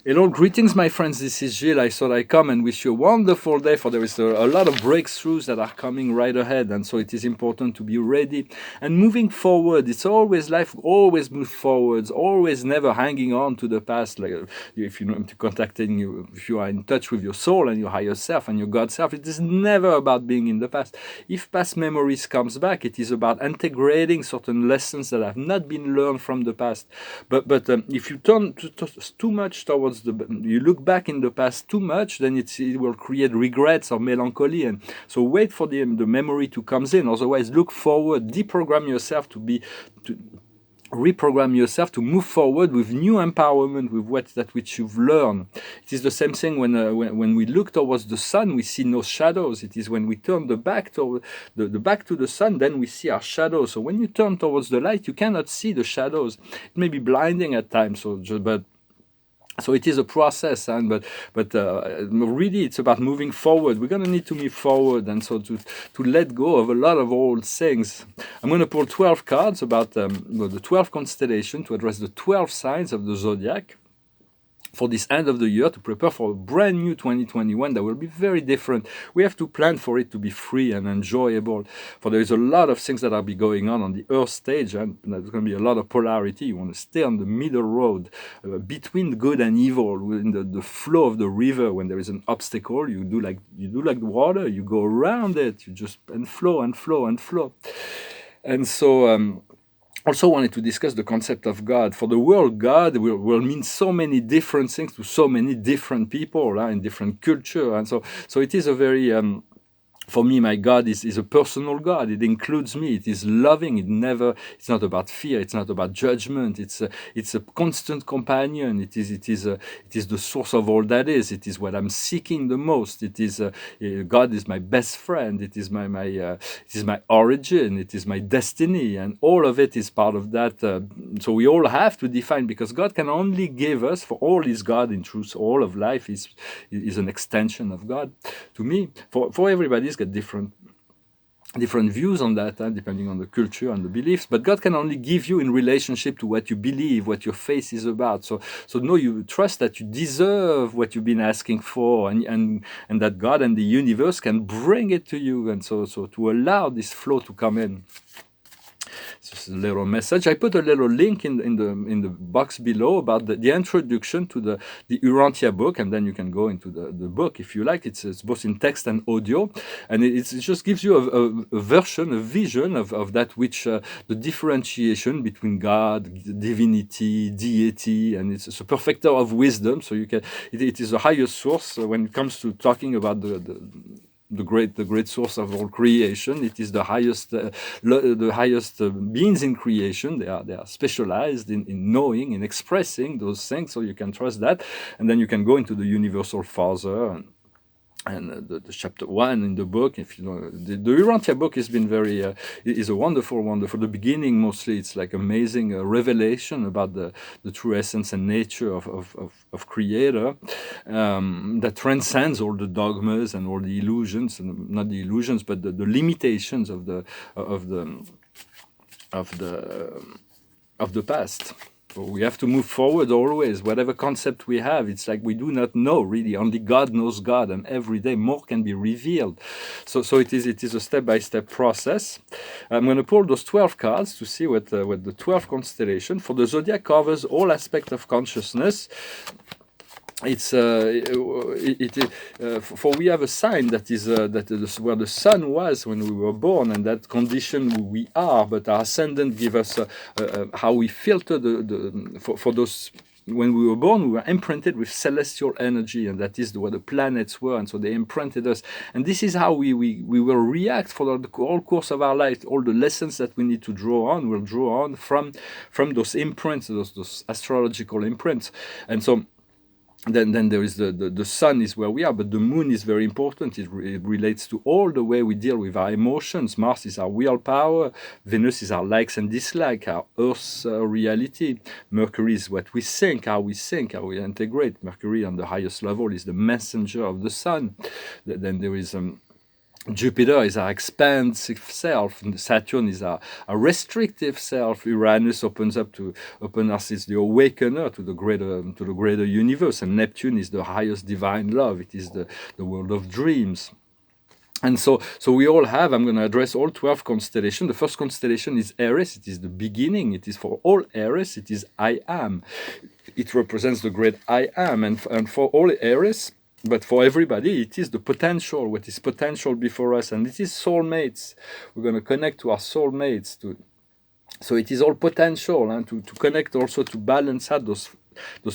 Hello, greetings, my friends. This is Gilles. I thought I'd come and wish you a wonderful day, for there is a lot of breakthroughs that are coming right ahead, and so it is important to be ready and moving forward. It's always life, always move forwards, always never hanging on to the past. Like if you know, contacting you, if you are in touch with your soul and your higher self and your God self, it is never about being in the past. If past memories comes back, it is about integrating certain lessons that have not been learned from the past. But if you turn too much towards you look back in the past too much, then it will create regrets or melancholy. And so wait for the memory to come in. Otherwise, look forward, deprogram yourself to reprogram yourself to move forward with new empowerment with that which you've learned. It is the same thing when we look towards the sun, we see no shadows. It is when we turn the back to the sun, then we see our shadows. So when you turn towards the light, you cannot see the shadows. It may be blinding at times, so it is a process, but really it's about moving forward. We're going to need to move forward, and so to let go of a lot of old things. I'm going to pull 12 cards about the 12 constellation to address the 12 signs of the zodiac for this end of the year, to prepare for a brand new 2021 that will be very different. We have to plan for it to be free and enjoyable, for there is a lot of things that will be going on the earth stage, and there's going to be a lot of polarity. You want to stay on the middle road between good and evil, in the flow of the river. When there is an obstacle, you do like the water, you go around it, you just and flow and flow and flow. And so also wanted to discuss the concept of God. For the world, God will mean so many different things to so many different people in different culture. And so it is a very for me, my God is a personal God. It includes me. It is loving. It's not about fear. It's not about judgment. It's a constant companion. It is the source of all that is. It is what I'm seeking the most. It is God is my best friend. It is it is my origin. It is my destiny, and all of it is part of that. So we all have to define, because God can only give us, for all is God in truth. All of life is an extension of God. To me, for everybody's got different views on that, depending on the culture and the beliefs. But God can only give you in relationship to what you believe, what your faith is about. So no, you trust that you deserve what you've been asking for, and that God and the universe can bring it to you. And so to allow this flow to come in. This is a little message. I put a little link in the box below about the introduction to the Urantia book, and then you can go into the book if you like. It's both in text and audio, and it just gives you a vision of that which the differentiation between God, divinity, deity, and it's a perfecter of wisdom. So you can it is a higher source when it comes to talking about the great source of all creation. It is the highest beings in creation. They are specialized in knowing, in expressing those things, so you can trust that. And then you can go into the universal Father and the chapter 1 in the book. If you know, the Urantia book has been is a wonderful. The beginning, mostly, it's like amazing revelation about the true essence and nature of Creator, that transcends all the dogmas and all the illusions, and not the illusions, but the limitations of the past. So we have to move forward always. Whatever concept we have, it's like we do not know really. Only God knows God, and every day more can be revealed. So it is a step-by-step process. I'm going to pull those 12 cards to see what the 12 constellation for the zodiac covers all aspects of consciousness. It's for we have a sign that is where the sun was when we were born, and that condition we are. But our ascendant give us how we filter for those. When we were born, we were imprinted with celestial energy, and that is where the planets were, and so they imprinted us. And this is how we will react for the whole course of our life. All the lessons that we need to draw on will draw on from those imprints, those astrological imprints. And so then there is the sun is where we are, but the moon is very important. It relates to all the way we deal with our emotions. Mars is our willpower. Venus is our likes and dislikes, our Earth's reality. Mercury is what we think, how we integrate. Mercury on the highest level is the messenger of the sun. Then there is Jupiter is our expansive self, and Saturn is our restrictive self. Uranus open us is the awakener to the greater universe, and Neptune is the highest divine love. It is the world of dreams. And so we all have, I'm going to address all 12 constellations. The first constellation is Aries. It is the beginning. It is for all Aries. It is I am. It represents the great I am. And for all Aries, but for everybody, it is the potential, what is potential before us. And it is soulmates. We're going to connect to our soulmates. So it is all potential, and to connect also to balance out those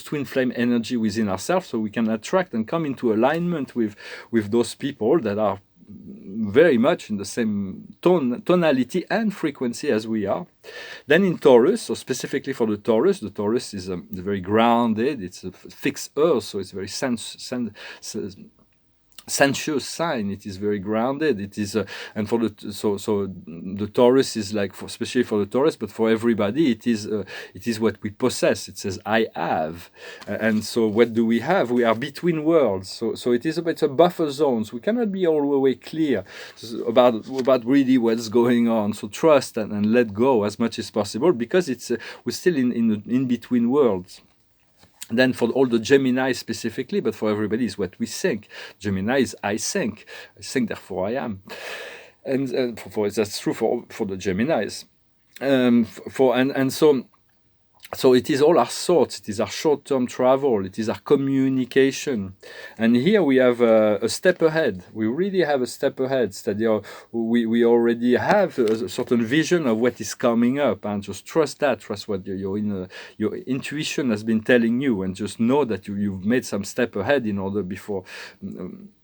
twin flame energy within ourselves, so we can attract and come into alignment with those people that are very much in the same tonality and frequency as we are. Then in Taurus, so specifically for the Taurus is very grounded. It's a fixed earth, so it's very sensuous sign. It is very grounded. It is and for the so the Taurus is like especially for the Taurus, but for everybody it is what we possess. It says I have, and so what do we have? We are between worlds. So it's a buffer zones. We cannot be all the way clear about really what's going on. So trust and let go as much as possible, because it's we're still in between worlds. Then for all the Gemini specifically, but for everybody is what we think. Gemini is I think, therefore I am, and that's true for the Geminis. So it is all our thoughts, it is our short-term travel, it is our communication. And here we have a step ahead. We really have a step ahead. We already have a certain vision of what is coming up, and just trust that. Trust what your intuition has been telling you, and just know that you've made some step ahead in order before...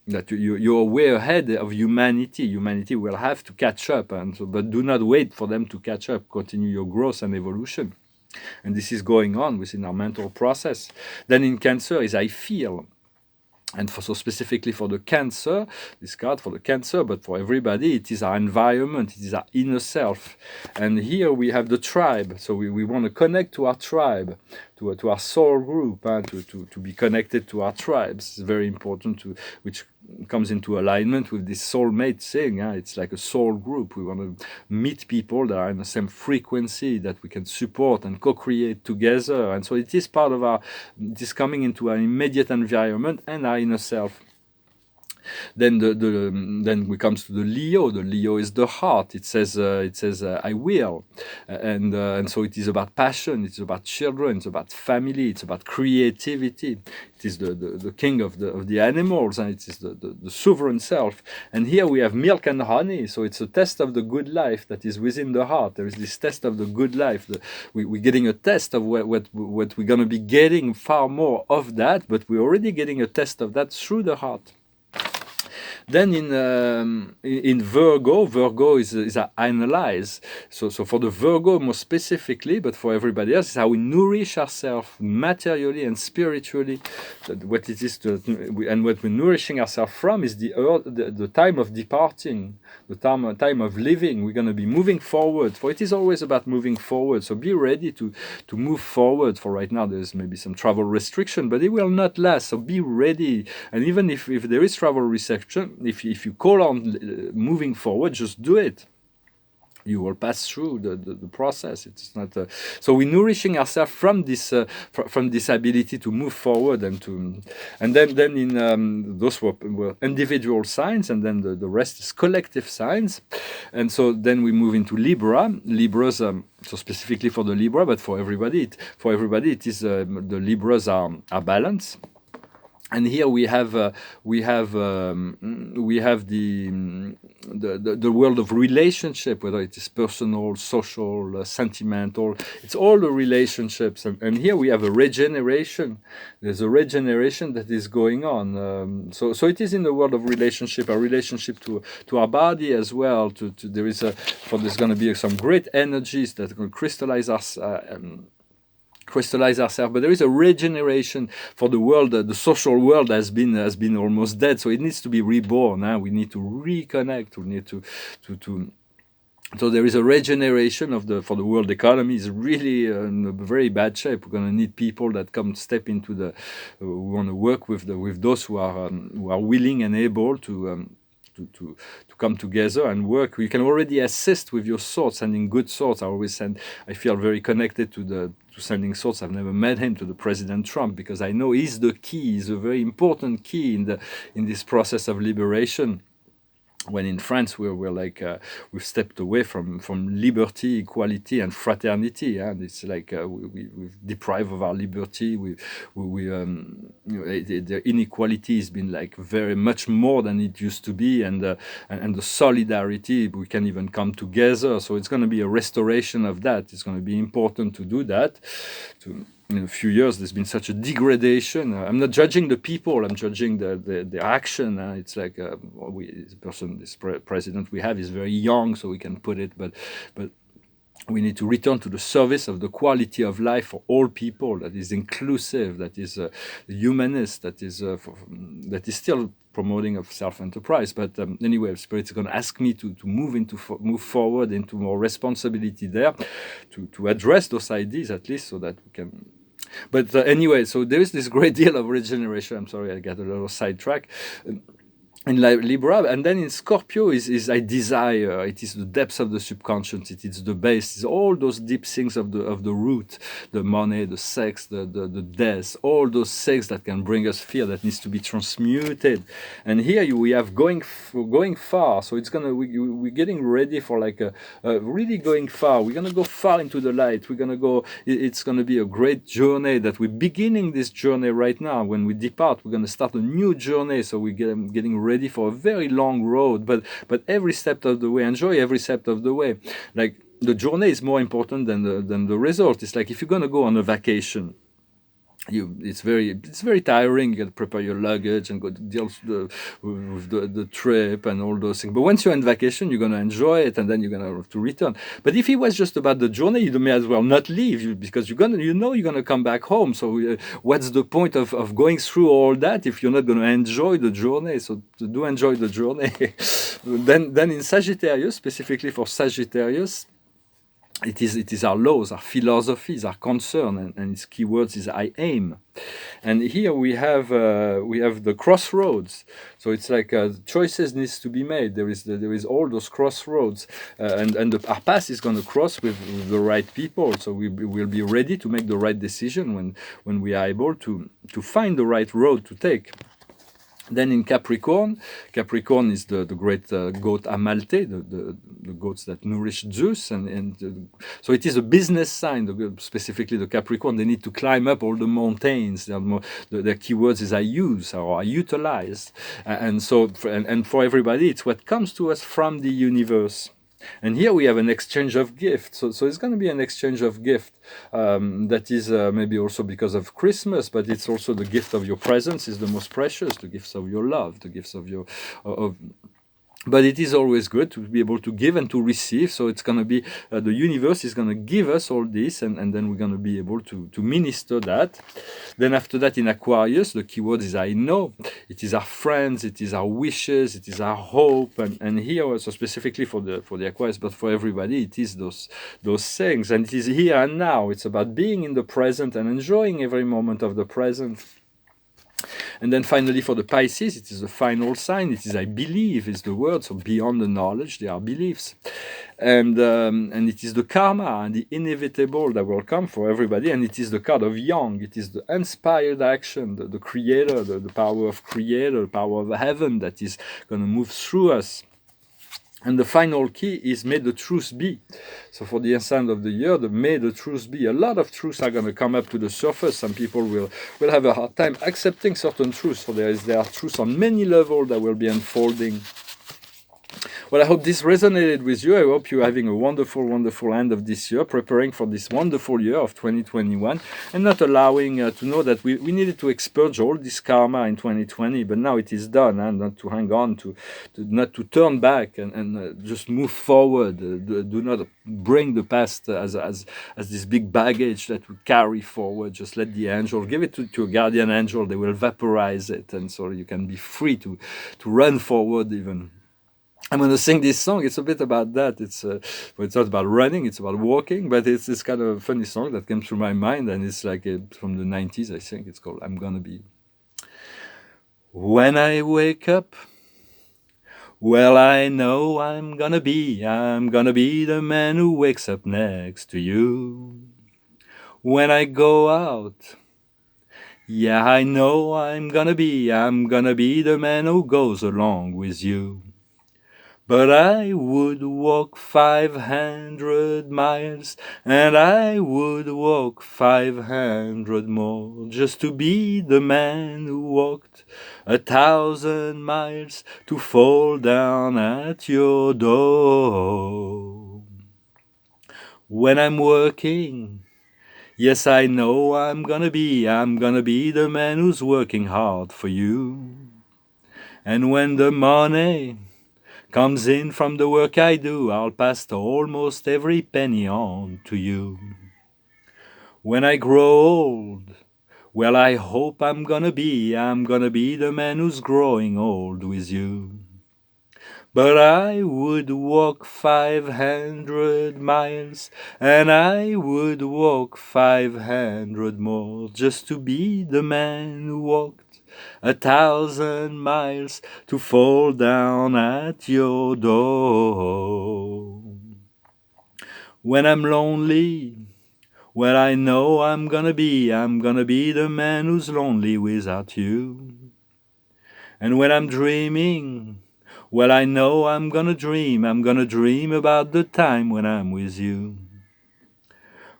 that you're way ahead of humanity. Humanity will have to catch up, but do not wait for them to catch up. Continue your growth and evolution. And this is going on within our mental process. Then in Cancer is I feel. And so specifically for the Cancer, this card for the Cancer, but for everybody, it is our environment, it is our inner self. And here we have the tribe. So we want to connect to our tribe, to our soul group, to be connected to our tribes. It's very important, which comes into alignment with this soulmate thing. It's like a soul group. We want to meet people that are in the same frequency, that we can support and co-create together. And so it is part of this coming into an immediate environment and our inner self. Then then we comes to the Leo. The Leo is the heart. It says I will, and so it is about passion. It's about children. It's about family. It's about creativity. It is the king of the animals, and it is the sovereign self. And here we have milk and honey. So it's a test of the good life that is within the heart. There is this test of the good life. We're getting a test of what we're going to be getting, far more of that, but we're already getting a test of that through the heart. Then in Virgo is our analyze. So for the Virgo more specifically, but for everybody else, is how we nourish ourselves materially and spiritually. What it is and what we're nourishing ourselves from is the time of departing, the time of living. We're going to be moving forward. For it is always about moving forward. So be ready to move forward. For right now, there's maybe some travel restriction, but it will not last. So be ready. And even if there is travel restriction, if you call on moving forward, just do it. You will pass through the process. It's not so we're nourishing ourselves from this ability to move forward and then in those were individual signs, and then the rest is collective signs. And so then we move into Libras. So specifically for the Libra, but for everybody it is the Libras are balance. And here we have the world of relationship, whether it is personal, social, sentimental. It's all the relationships, and here we have a regeneration. There's a regeneration that is going on. So it is in the world of relationship, a relationship to our body as well. There's going to be some great energies that can crystallize us. Crystallize ourselves, but there is a regeneration for the world. The social world has been almost dead, so it needs to be reborn. We need to reconnect. We need to. So there is a regeneration for the world economy is really in a very bad shape. We're going to need people that come step into we want to work with those who are willing and able to to come together and work. You can already assist with your thoughts, sending good thoughts. I feel very connected to sending thoughts. I've never met him, to the President Trump, because I know he's the key. He's a very important key in this process of liberation. When in France we've stepped away from liberty, equality, and fraternity, and it's like we've deprived of our liberty. The inequality has been like very much more than it used to be, and the solidarity, we can even come together. So it's going to be a restoration of that. It's going to be important to do that. In a few years, there's been such a degradation. I'm not judging the people; I'm judging the action. It's like this president we have is very young, so we can put it, but we need to return to the service of the quality of life for all people, that is inclusive, that is humanist, that is still promoting of self-enterprise. But anyway, Spirit is going to ask me to move forward into more responsibility there, to address those ideas at least, so that we can. But anyway, so there is this great deal of regeneration. I'm sorry, I got a little sidetracked. In Libra, and then in Scorpio is I desire. It is the depths of the subconscious. It is the base. It's all those deep things of the root, the money, the sex, the death, all those things that can bring us fear, that needs to be transmuted. And here we have going far. So it's we're getting ready for like really going far. We're gonna go far into the light. We're gonna go. It's gonna be a great journey that we're beginning this journey right now. When we depart, we're gonna start a new journey. So we're getting ready for a very long road, but every step of the way, enjoy every step of the way. Like the journey is more important than the result. It's like if you're gonna go on a vacation, it's very tiring. You got to prepare your luggage and go to deal with the trip and all those things. But once you're on vacation, you're gonna enjoy it, and then you're gonna have to return. But if it was just about the journey, you may as well not leave, because you're gonna come back home. So what's the point of going through all that if you're not gonna enjoy the journey? So do enjoy the journey. then in Sagittarius, specifically for Sagittarius, it is our laws, our philosophies, our concern, and its keywords is I aim. And here we have the crossroads. So it's like choices needs to be made. There is all those crossroads, and our path is going to cross with the right people. So we will be ready to make the right decision when we are able to find the right road to take. Then in Capricorn is the great goat Amalthée, the goats that nourish Zeus, so it is a business sign. Specifically the Capricorn, they need to climb up all the mountains. The keywords is I use or I utilize, and so for everybody, it's what comes to us from the universe. And here we have an exchange of gifts. So it's going to be an exchange of gifts that is maybe also because of Christmas, but it's also the gift of your presence is the most precious, the gifts of your love, the gifts of your... But it is always good to be able to give and to receive. So it's going to be, the universe is going to give us all this, and then we're going to be able to minister that. Then after that, in Aquarius, the keyword is I know. It is our friends, it is our wishes, it is our hope. And here also specifically for the Aquarius, but for everybody, it is those things. And it is here and now. It's about being in the present and enjoying every moment of the present. And then finally for the Pisces, it is the final sign. It is I believe is the word. So beyond the knowledge, there are beliefs. And it is the karma and the inevitable that will come for everybody. And it is the card of Yang. It is the inspired action, the creator, the power of creator, the power of heaven that is going to move through us. And the final key is may the truth be. So for the end of the year, may the truth be. A lot of truths are going to come up to the surface. Some people will have a hard time accepting certain truths. So there are truths on many levels that will be unfolding. Well, I hope this resonated with you. I hope you're having a wonderful, wonderful end of this year, preparing for this wonderful year of 2021, and not allowing to know that we needed to expurge all this karma in 2020, but now it is done, and not to hang on, not to turn back and just move forward. Do not bring the past as this big baggage that we carry forward. Just let the angel, give it to your guardian angel. They will vaporize it, and so you can be free to run forward even. I'm going to sing this song. It's a bit about that. It's not about running, it's about walking, but it's this kind of funny song that came through my mind, and it's like from the 90s, I think. It's called I'm Gonna Be. When I wake up, Well, I know I'm gonna be the man who wakes up next to you when I go out. Yeah, I know I'm gonna be the man who goes along with you. But I would walk 500 miles, and I would walk 500 more, just to be the man who walked 1,000 miles to fall down at your door. When I'm working, yes, I know I'm gonna be the man who's working hard for you. And when the money comes in from the work I do, I'll pass almost every penny on to you. When I grow old, well, I hope I'm gonna be the man who's growing old with you. But I would walk 500 miles, and I would walk 500 more, just to be the man who walked 1,000 miles to fall down at your door. When I'm lonely, well, I know I'm gonna be the man who's lonely without you. And when I'm dreaming, well, I know I'm gonna dream about the time when I'm with you.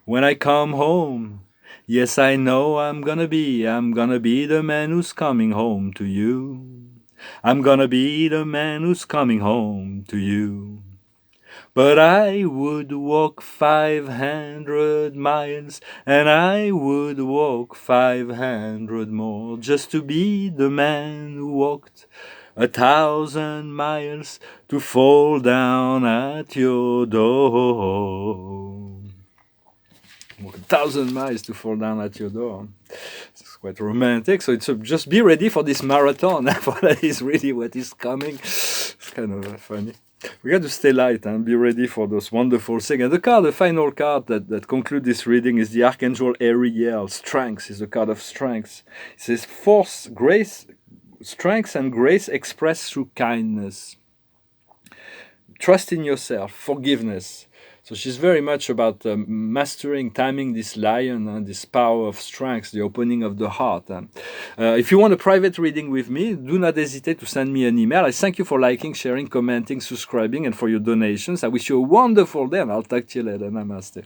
When I come home, yes, I know I'm gonna be the man who's coming home to you. I'm gonna be the man who's coming home to you. But I would walk 500 miles, and I would walk 500 more, just to be the man who walked 1,000 miles to fall down at your door. Walk 1,000 miles to fall down at your door. It's quite romantic. So it's just be ready for this marathon. For that is really what is coming. It's kind of funny. We got to stay light and be ready for those wonderful things. And the final card that concludes this reading is the Archangel Ariel. Strength is the card of strength. It says force, grace, strength and grace expressed through kindness. Trust in yourself, forgiveness. So she's very much about mastering, timing this lion and this power of strength, the opening of the heart. If you want a private reading with me, do not hesitate to send me an email. I thank you for liking, sharing, commenting, subscribing, and for your donations. I wish you a wonderful day, and I'll talk to you later. Namaste.